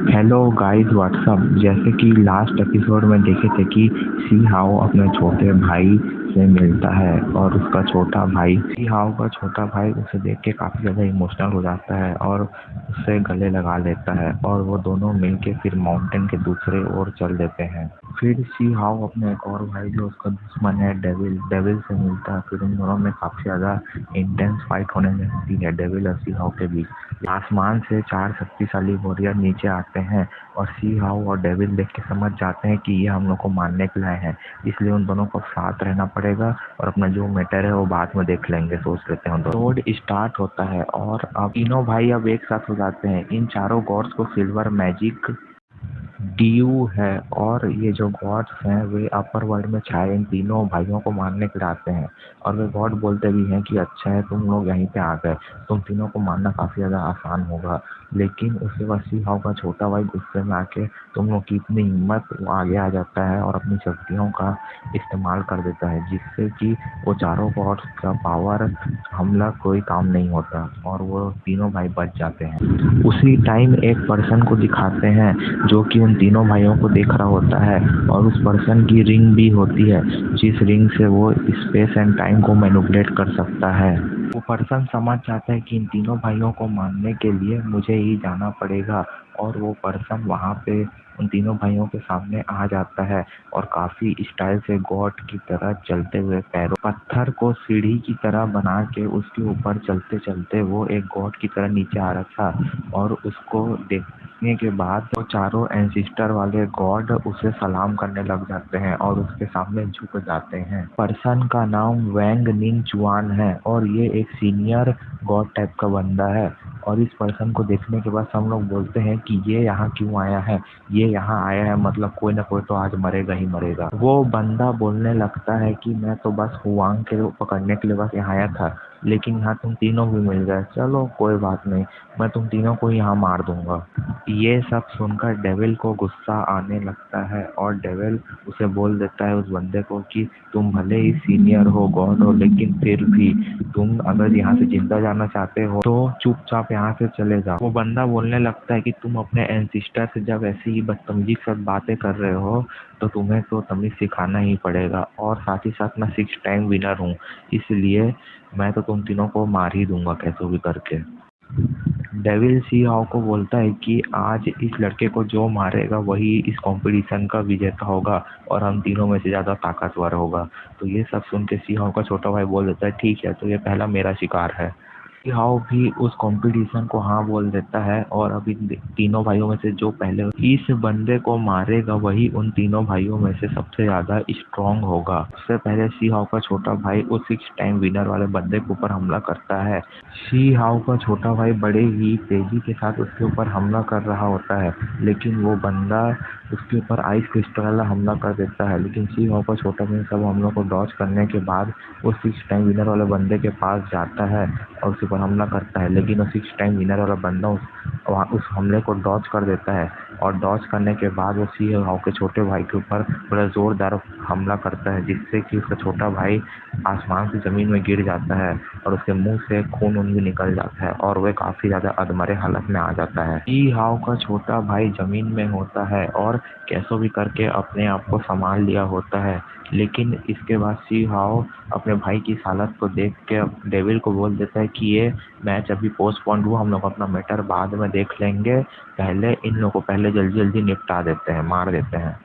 Hello guys what's up. जैसे कि last episode में देखे थे कि सी हाओ अपने छोटे भाई से मिलता है और उसका छोटा भाई सी हाओ का छोटा भाई उसे देख के काफ़ी ज़्यादा इमोशनल हो जाता है और उससे गले लगा लेता है और वो दोनों मिलके फिर माउंटेन के दूसरे ओर चल देते हैं। फिर सी हाओ अपने एक और भाई जो उसका दुश्मन है डेविल डेविल से मिलता है। फिर उन दोनों में काफ़ी ज़्यादा इंटेंस फाइट होने लगती है डेविल और सी हाओ के बीच। आसमान से 4 शक्तिशाली वॉरियर नीचे आते हैं और सी हाओ और डेविल देख के समझ जाते हैं कि ये हम लोग को मारने के लिए आए हैं, इसलिए उन दोनों को साथ रहना पड़ेगा और अपना जो मैटर है वो बाद में देख लेंगे, सोच लेते हैं। रोड स्टार्ट होता है और अब तीनों भाई अब एक साथ हो जाते हैं। इन चारों गॉड्स को सिल्वर मैजिक ड्यू है और ये जो गॉड्स हैं वे अपर वर्ल्ड में छाए इन तीनों भाइयों को मारने के लिए आते हैं और वे गॉड बोलते भी हैं कि अच्छा है तुम लोग यहीं पे आ गए, तुम तीनों को मारना काफ़ी ज़्यादा आसान होगा। लेकिन उसके बाद सी हाओ का छोटा भाई गुस्से में आके तुम लोग की इतनी हिम्मत, वो आगे आ जाता है और अपनी शक्तियों का इस्तेमाल कर देता है जिससे कि वो चारों गॉड्स का पावर हमला कोई काम नहीं होता और वो तीनों भाई बच जाते हैं। उसी टाइम एक पर्सन को दिखाते हैं जो कि उन तीनों भाइयों को देख रहा होता है और उस पर्सन की रिंग भी होती है जिस रिंग से वो स्पेस एंड टाइम को मैनिपुलेट कर सकता है। वो पर्सन समझ जाता है कि इन तीनों भाइयों को मारने के लिए मुझे ही जाना पड़ेगा और वो पर्सन वहाँ पे उन तीनों भाइयों के सामने आ जाता है और काफ़ी स्टाइल से गॉड की तरह चलते हुए पैरों पत्थर को सीढ़ी की तरह बना के उसके ऊपर चलते चलते वो एक गॉड की तरह नीचे आ रहा था और उसको देखने के बाद वो चारों एंसिस्टर वाले गॉड उसे सलाम करने लग जाते हैं और उसके सामने झुक जाते हैं। पर्सन का नाम वैंग निंग चुआन है और ये एक सीनियर गॉड टाइप का बंदा है और इस पर्सन को देखने के बाद सब लोग बोलते हैं कि ये यहाँ क्यों आया है, ये यहाँ आया है मतलब कोई ना कोई तो आज मरेगा ही मरेगा। वो बंदा बोलने लगता है कि मैं तो बस हुआंग के पकड़ने के लिए बस यहाँ आया था, लेकिन यहाँ तुम तीनों भी मिल गए, चलो कोई बात नहीं, मैं तुम तीनों को यहाँ मार दूंगा। ये सब सुनकर डेविल को गुस्सा आने लगता है और डेविल उसे बोल देता है उस बंदे को कि तुम भले ही सीनियर हो, गॉड हो, लेकिन फिर भी तुम अगर यहाँ से जिंदा जाना चाहते हो तो चुपचाप यहाँ से चले जाओ। वो बंदा बोलने लगता है कि तुम अपने एंसिस्टर से जब ऐसी ही बदतमीजी के साथ बातें कर रहे हो तो तुम्हें तो तमीज सिखाना ही पड़ेगा और साथ ही साथ मैं 6 टाइम विनर हूँ, इसलिए मैं तो तुम तीनों को मार ही दूंगा कैसे भी करके। डेविल सी हाओ को बोलता है कि आज इस लड़के को जो मारेगा वही इस कंपटीशन का विजेता होगा और हम तीनों में से ज़्यादा ताकतवर होगा। तो ये सब सुन के सी हाओ का छोटा भाई बोल देता है ठीक है, तो ये पहला मेरा शिकार है। सी हाओ भी उस कंपटीशन को हाँ बोल देता है और अभी तीनों भाइयों में से जो पहले इस बंदे को मारेगा वही उन तीनों भाइयों में से सबसे ज़्यादा स्ट्रांग होगा। उससे पहले सी हाओ का छोटा भाई उस 6 टाइम विनर वाले बंदे के ऊपर हमला करता है। शी हाओ का छोटा भाई बड़े ही तेजी के साथ उसके ऊपर हमला कर रहा होता है, लेकिन वो बंदा उसके ऊपर आइस क्रिस्टल वाला हमला कर देता है, लेकिन शी हाओ का छोटा भाई सब हमलों को डॉज करने के बाद वो 6 टाइम विनर वाले बंदे के पास जाता है और उसके ऊपर हमला करता है, लेकिन वो 6 टाइम विनर वाला बंदा उस हमले को डॉज कर देता है और डॉज करने के बाद वो सी हाओ के छोटे भाई के ऊपर बड़ा जोरदार हमला करता है जिससे कि उसका छोटा भाई आसमान से ज़मीन में गिर जाता है और उसके मुंह से खून भी निकल जाता है और वह काफ़ी ज़्यादा अधमरे हालत में आ जाता है। सी हाओ का छोटा भाई ज़मीन में होता है और कैसो भी करके अपने आप को संभाल लिया होता है, लेकिन इसके बाद सी हाओ अपने भाई की इस हालत को देख के डेविल को बोल देता है कि ये मैच अभी पोस्टपोन्ड हुआ, हम लोग अपना मैटर बाद में देख लेंगे, पहले इन लोगों को पहले जल्दी जल्दी निपटा देते हैं, मार देते हैं।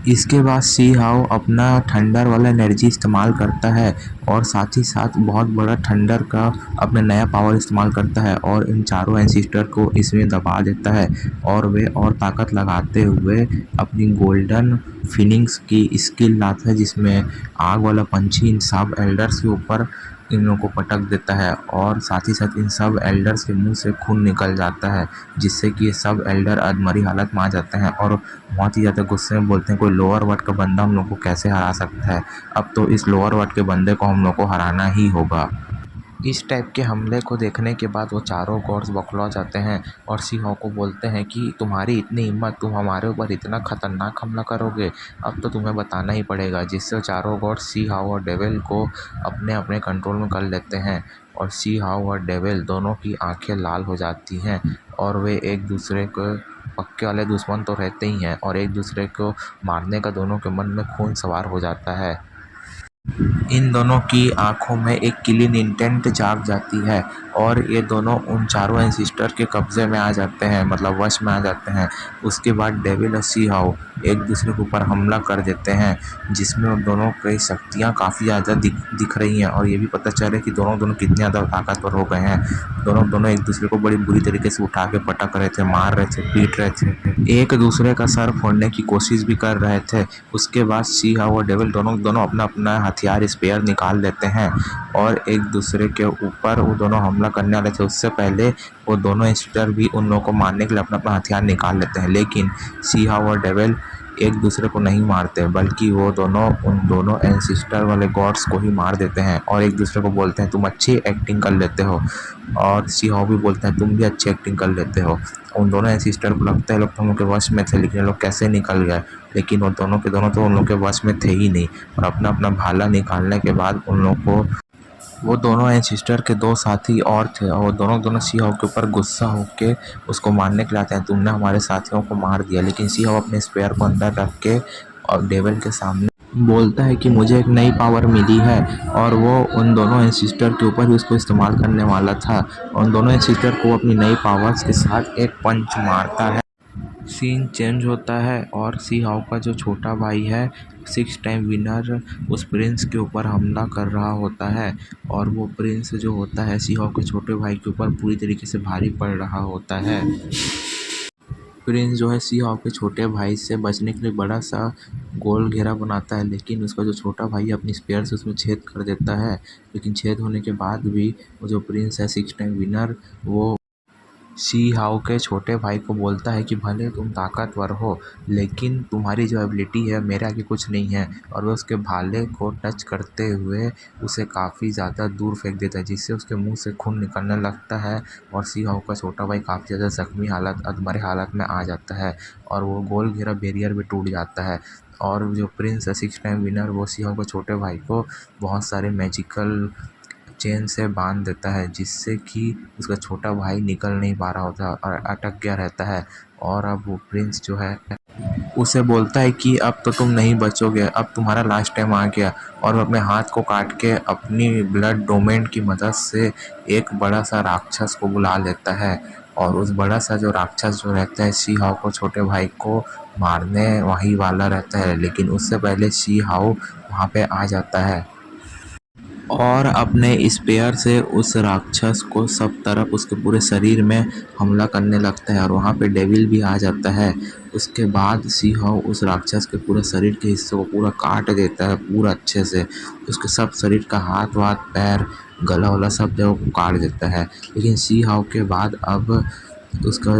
इसके बाद सी हाओ अपना थंडर वाला एनर्जी इस्तेमाल करता है और साथ ही साथ बहुत बड़ा थंडर का अपना नया पावर इस्तेमाल करता है और इन चारों एंसिस्टर को इसमें दबा देता है और वे और ताकत लगाते हुए अपनी गोल्डन फिनिक्स की स्किल लाता है जिसमें आग वाला पंछी इन सब एल्डर्स के ऊपर इन लोगों को पटक देता है और साथ ही साथ इन सब एल्डर्स के मुंह से खून निकल जाता है जिससे कि ये सब एल्डर अधमरी हालत में आ जाते हैं और बहुत ही ज़्यादा गुस्से में बोलते हैं कोई लोअर वर्ड का बंदा हम लोग को कैसे हरा सकता है, अब तो इस लोअर वर्ड के बंदे को हम लोग को हराना ही होगा। इस टाइप के हमले को देखने के बाद वो चारों गॉड्स बौखला जाते हैं और सी हाओ को बोलते हैं कि तुम्हारी इतनी हिम्मत, तुम हमारे ऊपर इतना खतरनाक हमला करोगे, अब तो तुम्हें बताना ही पड़ेगा। जिससे चारों गॉड्स सी हाओ और डेविल को अपने अपने कंट्रोल में कर लेते हैं और सी हाओ और डेविल दोनों की आंखें लाल हो जाती हैं और वे एक दूसरे को पक्के वाले दुश्मन तो रहते ही हैं और एक दूसरे को मारने का दोनों के मन में खून सवार हो जाता है। इन दोनों की आंखों में एक किलिंग इंटेंट जाग जाती है और ये दोनों उन चारों एंसिस्टर के कब्जे में आ जाते हैं, मतलब वश में आ जाते हैं। उसके बाद डेविल और सी हाउ एक दूसरे के ऊपर हमला कर देते हैं, जिसमें उन दोनों की शक्तियाँ काफ़ी ज़्यादा दिख रही हैं और ये भी पता चल रहा है कि दोनों कितने ज़्यादा ताकतवर हो गए हैं। दोनों एक दूसरे को बड़ी बुरी तरीके से उठा के पटक रहे थे, मार रहे थे, पीट रहे थे, एक दूसरे का सर फोड़ने की कोशिश भी कर रहे थे। उसके बाद सी हाउ और डेविल दोनों अपना अपना हथियार स्पेयर निकाल लेते हैं और एक दूसरे के ऊपर वो दोनों हमला करने वाले थे। उससे पहले वो दोनों एंसिस्टर भी उन लोगों को मारने के लिए अपना अपना हथियार निकाल लेते हैं, लेकिन सी हाउ और डेविल एक दूसरे को नहीं मारते, बल्कि वो दोनों उन दोनों एंसिस्टर वाले गॉड्स को ही मार देते हैं और एक दूसरे को बोलते हैं तुम अच्छी एक्टिंग कर लेते हो, और सी हाउ भी बोलता है तुम भी अच्छी एक्टिंग कर लेते हो। उन दोनों एंसिस्टर को लगता है लोग तो हम लोग के वश में थे, लेकिन ये लोग कैसे निकल गए, लेकिन वो दोनों के दोनों तो उन लोग के वश में थे ही नहीं। और अपना अपना भाला निकालने के बाद उन लोग को वो दोनों एंसिस्टर के दो साथी और थे और वो दोनों सी हाउ के ऊपर गुस्सा होके उसको मारने के लिए आते हैं। तुमने हमारे साथियों को मार दिया, लेकिन सी हाउ अपने स्पेयर को अंदर रख के और डेविल के सामने बोलता है कि मुझे एक नई पावर मिली है, और वो उन दोनों एंसिस्टर के ऊपर ही उसको इस्तेमाल करने वाला था। उन दोनों एंसिस्टर को अपनी नई पावर्स के साथ एक पंच मारता है। सीन चेंज होता है और सी हाउ का जो छोटा भाई है 6 टाइम विनर उस प्रिंस के ऊपर हमला कर रहा होता है, और वो प्रिंस जो होता है सी हाउ के छोटे भाई के ऊपर पूरी तरीके से भारी पड़ रहा होता है। प्रिंस जो है सी हाउ के छोटे भाई से बचने के लिए बड़ा सा गोल घेरा बनाता है, लेकिन उसका जो छोटा भाई है अपनी स्पेयर से उसमें छेद कर देता है। लेकिन छेद होने के बाद भी वो जो प्रिंस है 6 टाइम विनर वो सी हाउ के छोटे भाई को बोलता है कि भले तुम ताकतवर हो, लेकिन तुम्हारी जो एबिलिटी है मेरे आगे कुछ नहीं है, और वह उसके भाले को टच करते हुए उसे काफ़ी ज़्यादा दूर फेंक देता है, जिससे उसके मुंह से खून निकलने लगता है और सी हाउ का छोटा भाई काफ़ी ज़्यादा जख्मी अधमरे हालत में आ जाता है और वो गोल घेरा बैरियर भी टूट जाता है। और जो प्रिंस है 6 टाइम विनर वो सी हाउ के छोटे भाई को बहुत सारे मैजिकल चेन से बांध देता है, जिससे कि उसका छोटा भाई निकल नहीं पा रहा होता और अटक गया रहता है। और अब वो प्रिंस जो है उसे बोलता है कि अब तो तुम नहीं बचोगे, अब तुम्हारा लास्ट टाइम आ गया, और वो अपने हाथ को काट के अपनी ब्लड डोमेन की मदद से एक बड़ा सा राक्षस को बुला लेता है, और उस बड़ा सा जो राक्षस जो रहता है सी हाउ को छोटे भाई को मारने वही वाला रहता है, लेकिन उससे पहले सी हाउ वहाँ पे आ जाता है और अपने स्पेयर से उस राक्षस को सब तरफ उसके पूरे शरीर में हमला करने लगता है, और वहाँ पे डेविल भी आ जाता है। उसके बाद सी हाउ उस राक्षस के पूरे शरीर के हिस्से को पूरा काट देता है पूरा अच्छे से, उसके सब शरीर का हाथ वाथ पैर गला वला सब जगह को काट देता है। लेकिन सी हाउ के बाद अब उसका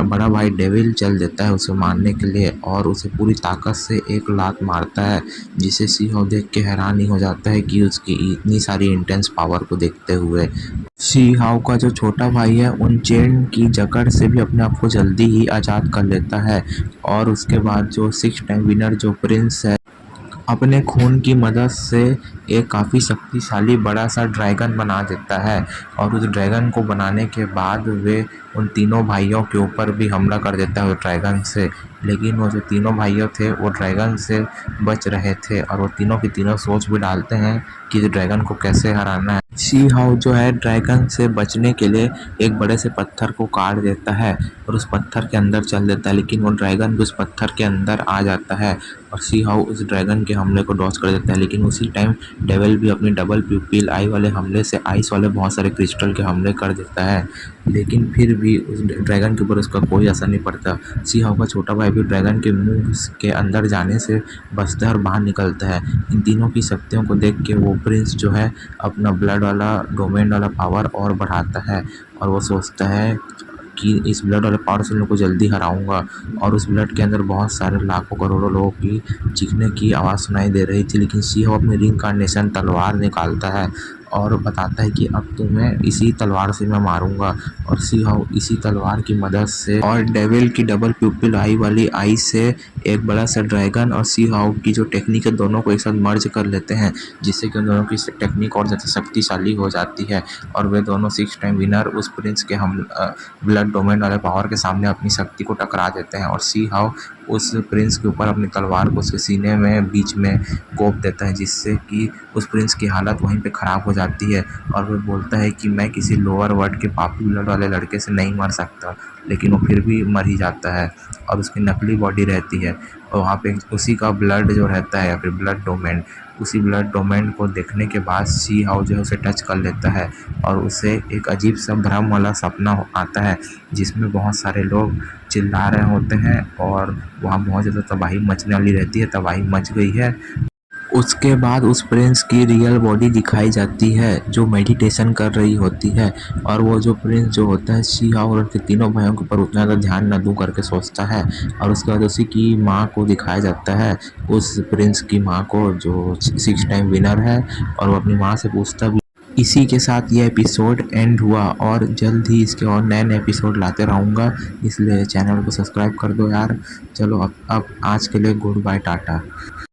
बड़ा भाई डेविल चल देता है उसे मारने के लिए और उसे पूरी ताकत से एक लात मारता है, जिसे सी हाउ देख के हैरान ही हो जाता है कि उसकी इतनी सारी इंटेंस पावर को देखते हुए। सी हाउ का जो छोटा भाई है उन चेन की जकड़ से भी अपने आप को जल्दी ही आज़ाद कर लेता है, और उसके बाद जो 6 टाइम विनर जो प्रिंस है अपने खून की मदद से एक काफ़ी शक्तिशाली बड़ा सा ड्रैगन बना देता है, और उस ड्रैगन को बनाने के बाद वे उन तीनों भाइयों के ऊपर भी हमला कर देता है उस ड्रैगन से। लेकिन वो जो तीनों भाइयों थे वो ड्रैगन से बच रहे थे, और वो तीनों की तीनों सोच भी डालते हैं कि इस ड्रैगन को कैसे हराना है। सी हाउ जो है ड्रैगन से बचने के लिए एक बड़े से पत्थर को काट देता है और उस पत्थर के अंदर चल देता है, लेकिन वो ड्रैगन भी उस पत्थर के अंदर आ जाता है और सी हाउ उस ड्रैगन के हमले को डॉज कर देता है। लेकिन उसी टाइम डेविल भी अपनी डबल प्यूपिल आई वाले हमले से आइस वाले बहुत सारे क्रिस्टल के हमले कर देता है, लेकिन फिर भी उस ड्रैगन के ऊपर उसका कोई असर नहीं पड़ता। सी हाउ का छोटा भाई भी ड्रैगन के मुंह के अंदर जाने से बचता है और बाहर निकलता है। इन तीनों की शक्तियों को देख के वो प्रिंस जो है अपना ब्लड वाला डोमेन वाला पावर और बढ़ाता है, और वो सोचता है कि इस ब्लड वाले पावर से लोगों को जल्दी हराऊंगा। और उस ब्लड के अंदर बहुत सारे लाखों करोड़ों लोगों की चीखने की आवाज़ सुनाई दे रही थी, लेकिन सी हाउ अपनी रिइंकार्नेशन तलवार निकालता है और बताता है कि अब तुम्हें इसी तलवार से मैं मारूंगा, और सी हाउ इसी तलवार की मदद से और डेविल की डबल प्यूपिल आई वाली आई से एक बड़ा सा ड्रैगन और सी हाउ की जो टेक्निक है दोनों को एक साथ मर्ज कर लेते हैं, जिससे कि उन दोनों की टेक्निक और ज़्यादा शक्तिशाली हो जाती है और वे दोनों 6 टाइम विनर उस प्रिंस के हम ब्लड डोमेन वाले पावर के सामने अपनी शक्ति को टकरा देते हैं और सी हाउ उस प्रिंस के ऊपर अपनी तलवार को उसके सीने में बीच में गोप देता है, जिससे कि उस प्रिंस की हालत वहीं पे ख़राब हो जाती है और वह बोलता है कि मैं किसी लोअर वर्ल्ड के पापी ब्लड वाले लड़के से नहीं मर सकता, लेकिन वो फिर भी मर ही जाता है और उसकी नकली बॉडी रहती है और वहाँ पे उसी का ब्लड जो रहता है या फिर ब्लड डोमेन, उसी ब्लड डोमेन को देखने के बाद सी हाउ जो है उसे टच कर लेता है और उसे एक अजीब सा भ्रम वाला सपना आता है, जिसमें बहुत सारे लोग चिल्ला रहे होते हैं और वहाँ बहुत ज़्यादा तबाही मचने वाली रहती है। तबाही मच गई है। उसके बाद उस प्रिंस की रियल बॉडी दिखाई जाती है जो मेडिटेशन कर रही होती है और वो जो प्रिंस जो होता है शी हाउ और उनके तीनों भाइयों के ऊपर उतना ज़्यादा ध्यान न दूं करके सोचता है और उसके बाद उसी की माँ को दिखाया जाता है, उस प्रिंस की माँ को जो 6 टाइम विनर है और वो अपनी माँ से पूछता भी। इसी के साथ ये एपिसोड एंड हुआ और जल्द ही इसके और नए नए एपिसोड लाते रहूँगा, इसलिए चैनल को सब्सक्राइब कर दो यार। चलो अब आज के लिए गुड बाय टाटा।